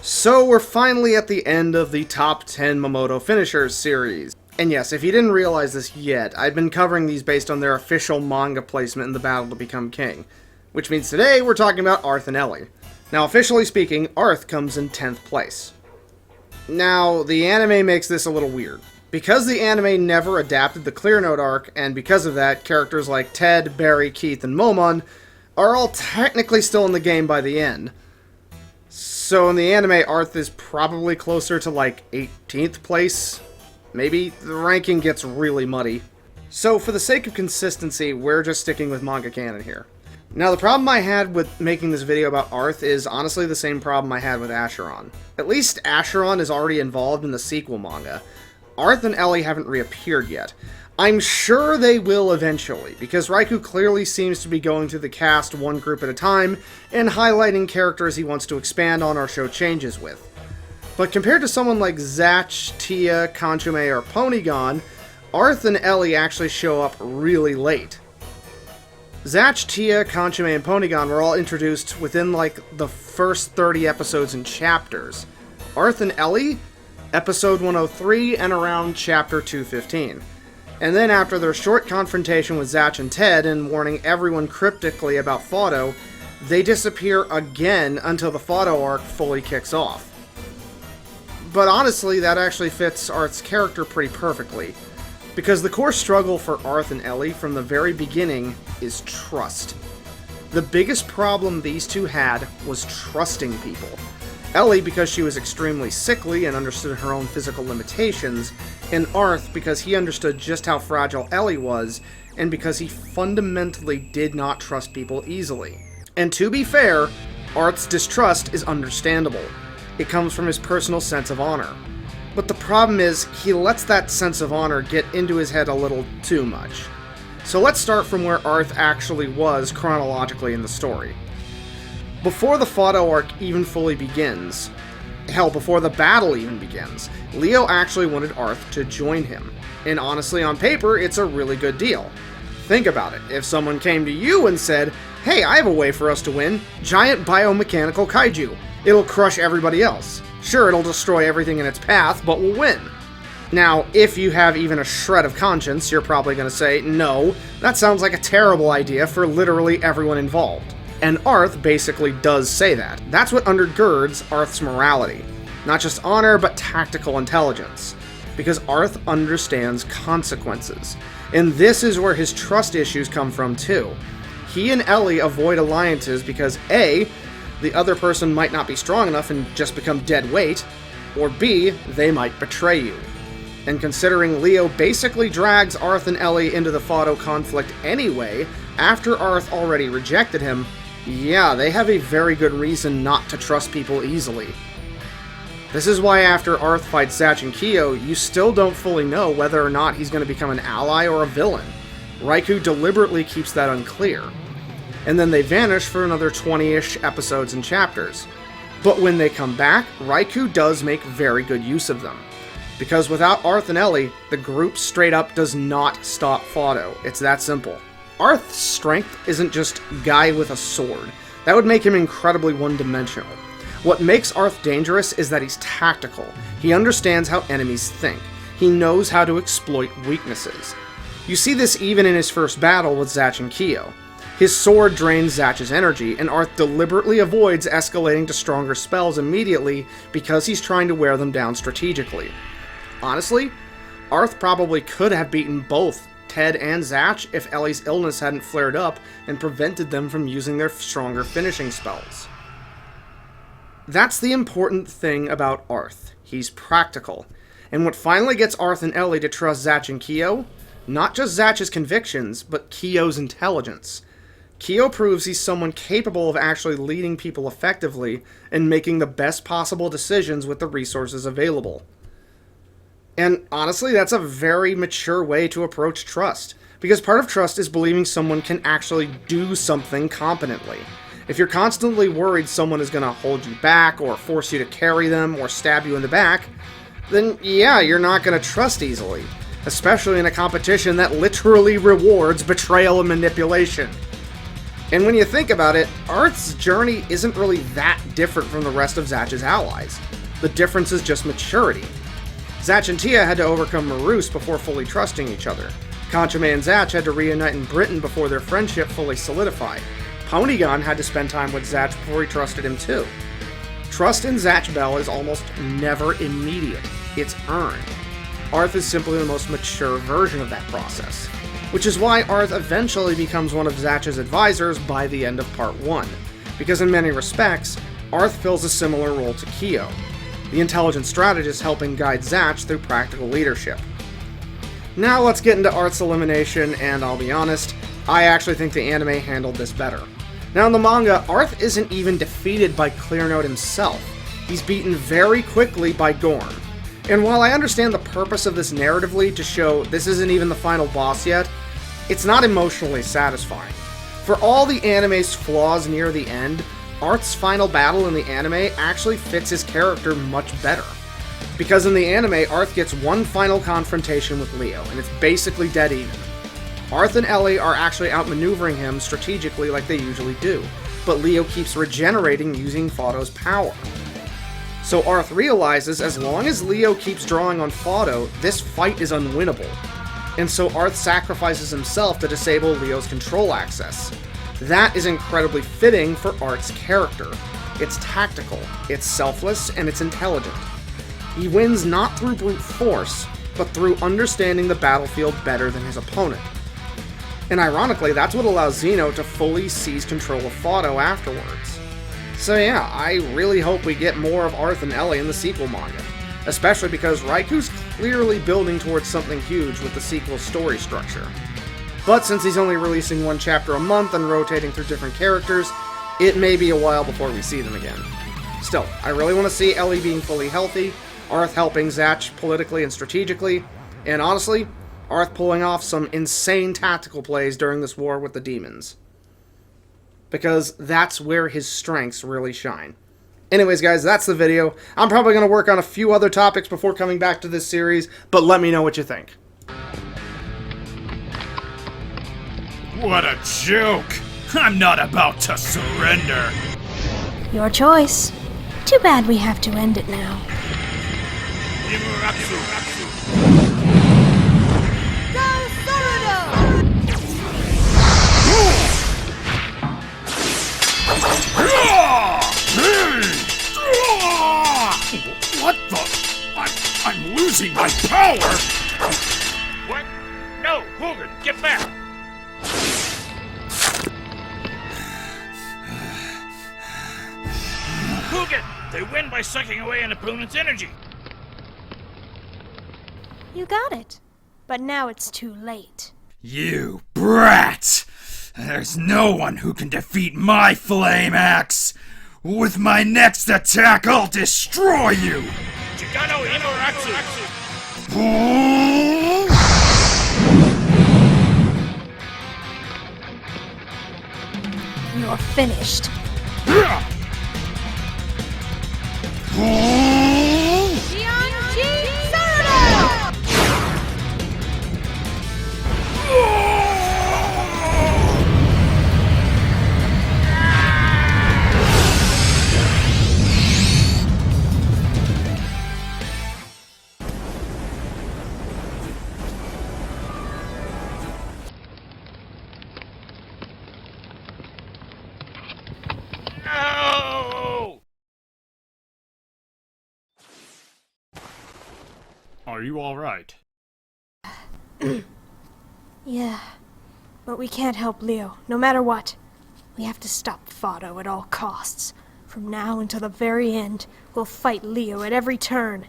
So we're finally at the end of the top 10 Momoto Finishers series. And yes, if you didn't realize this yet, I've been covering these based on their official manga placement in the Battle to Become King. Which means today we're talking about Arth and Ellie. Now officially speaking, Arth comes in 10th place. Now, the anime makes this a little weird. Because the anime never adapted the Clear Note arc, and because of that, characters like Ted, Barry, Keith, and Momon are all technically still in the game by the end. So in the anime, Arth is probably closer to like 18th place. Maybe. The ranking gets really muddy. So for the sake of consistency, we're just sticking with manga canon here. Now the problem I had with making this video about Arth is honestly the same problem I had with Acheron. At least Acheron is already involved in the sequel manga. Arth and Ellie haven't reappeared yet. I'm sure they will eventually, because Raikou clearly seems to be going through the cast one group at a time, and highlighting characters he wants to expand on or show changes with. But compared to someone like Zatch, Tia, Conchume, or Ponygon, Arth and Ellie actually show up really late. Zatch, Tia, Conchume, and Ponygon were all introduced within like the first 30 episodes and chapters. Arth and Ellie, episode 103 and around chapter 215. And then after their short confrontation with Zatch and Ted and warning everyone cryptically about Fado, they disappear again until the Fado arc fully kicks off. But honestly, that actually fits Arth's character pretty perfectly, because the core struggle for Arth and Ellie from the very beginning is trust. The biggest problem these two had was trusting people. Ellie because she was extremely sickly and understood her own physical limitations, and Arth because he understood just how fragile Ellie was, and because he fundamentally did not trust people easily. And to be fair, Arth's distrust is understandable. It comes from his personal sense of honor. But the problem is, he lets that sense of honor get into his head a little too much. So let's start from where Arth actually was chronologically in the story. Before the Fado arc even fully begins, hell, before the battle even begins, Leo actually wanted Arth to join him. And honestly, on paper, it's a really good deal. Think about it. If someone came to you and said, "Hey, I have a way for us to win. Giant biomechanical kaiju. It'll crush everybody else. Sure, it'll destroy everything in its path, but we'll win." Now, if you have even a shred of conscience, you're probably going to say, "No, that sounds like a terrible idea for literally everyone involved." And Arth basically does say that. That's what undergirds Arth's morality. Not just honor, but tactical intelligence. Because Arth understands consequences. And this is where his trust issues come from too. He and Ellie avoid alliances because A, the other person might not be strong enough and just become dead weight, or B, they might betray you. And considering Leo basically drags Arth and Ellie into the Fado conflict anyway, after Arth already rejected him, yeah, they have a very good reason not to trust people easily. This is why after Arth fights Zatch and Kyo, you still don't fully know whether or not he's going to become an ally or a villain. Raikou deliberately keeps that unclear. And then they vanish for another 20-ish episodes and chapters. But when they come back, Raikou does make very good use of them. Because without Arth and Ellie, the group straight up does not stop Fado. It's that simple. Arth's strength isn't just guy with a sword. That would make him incredibly one-dimensional. What makes Arth dangerous is that he's tactical. He understands how enemies think. He knows how to exploit weaknesses. You see this even in his first battle with Zatch and Kyo. His sword drains Zatch's energy, and Arth deliberately avoids escalating to stronger spells immediately because he's trying to wear them down strategically. Honestly, Arth probably could have beaten both Ted and Zatch if Ellie's illness hadn't flared up and prevented them from using their stronger finishing spells. That's the important thing about Arth. He's practical. And what finally gets Arth and Ellie to trust Zatch and Kyo? Not just Zatch's convictions, but Kyo's intelligence. Kyo proves he's someone capable of actually leading people effectively and making the best possible decisions with the resources available. And honestly, that's a very mature way to approach trust, because part of trust is believing someone can actually do something competently. If you're constantly worried someone is going to hold you back, or force you to carry them, or stab you in the back, then yeah, you're not going to trust easily, especially in a competition that literally rewards betrayal and manipulation. And when you think about it, Arth's journey isn't really that different from the rest of Zatch's allies. The difference is just maturity. Zatch and Tia had to overcome Marus before fully trusting each other. Conchame and Zatch had to reunite in Britain before their friendship fully solidified. Ponygon had to spend time with Zatch before he trusted him too. Trust in Zatch Bell is almost never immediate. It's earned. Arth is simply the most mature version of that process, which is why Arth eventually becomes one of Zatch's advisors by the end of Part 1, because in many respects, Arth fills a similar role to Kyo, the intelligent strategist helping guide Zatch through practical leadership. Now let's get into Arth's elimination, and I'll be honest, I actually think the anime handled this better. Now in the manga, Arth isn't even defeated by Clearnote himself. He's beaten very quickly by Gorm. And while I understand the purpose of this narratively to show this isn't even the final boss yet, it's not emotionally satisfying. For all the anime's flaws near the end, Arth's final battle in the anime actually fits his character much better. Because in the anime, Arth gets one final confrontation with Leo, and it's basically dead even. Arth and Ellie are actually outmaneuvering him strategically like they usually do, but Leo keeps regenerating using Fato's power. So Arth realizes as long as Leo keeps drawing on Fato, this fight is unwinnable. And so Arth sacrifices himself to disable Leo's control access. That is incredibly fitting for Arth's character. It's tactical, it's selfless, and it's intelligent. He wins not through brute force, but through understanding the battlefield better than his opponent. And ironically, that's what allows Zeno to fully seize control of Fato afterwards. So yeah, I really hope we get more of Arth and Ellie in the sequel manga, especially because Raiku's clearly building towards something huge with the sequel's story structure. But since he's only releasing one chapter a month and rotating through different characters, it may be a while before we see them again. Still, I really want to see Ellie being fully healthy, Arth helping Zatch politically and strategically, and honestly, Arth pulling off some insane tactical plays during this war with the demons. Because that's where his strengths really shine. Anyways, guys, that's the video. I'm probably going to work on a few other topics before coming back to this series, but let me know what you think. What a joke! I'm not about to surrender! Your choice. Too bad we have to end it now. What the? I'm losing my power! What? No, Hogan, get back! Hogan, they win by sucking away an opponent's energy. You got it. But now it's too late. You brat! There's no one who can defeat my flame axe! With my next attack, I'll destroy you! Chicano Inoratsu! You're finished. No! Are you alright? Yeah, but we can't help Leo, no matter what. We have to stop Fato at all costs. From now until the very end, we'll fight Leo at every turn.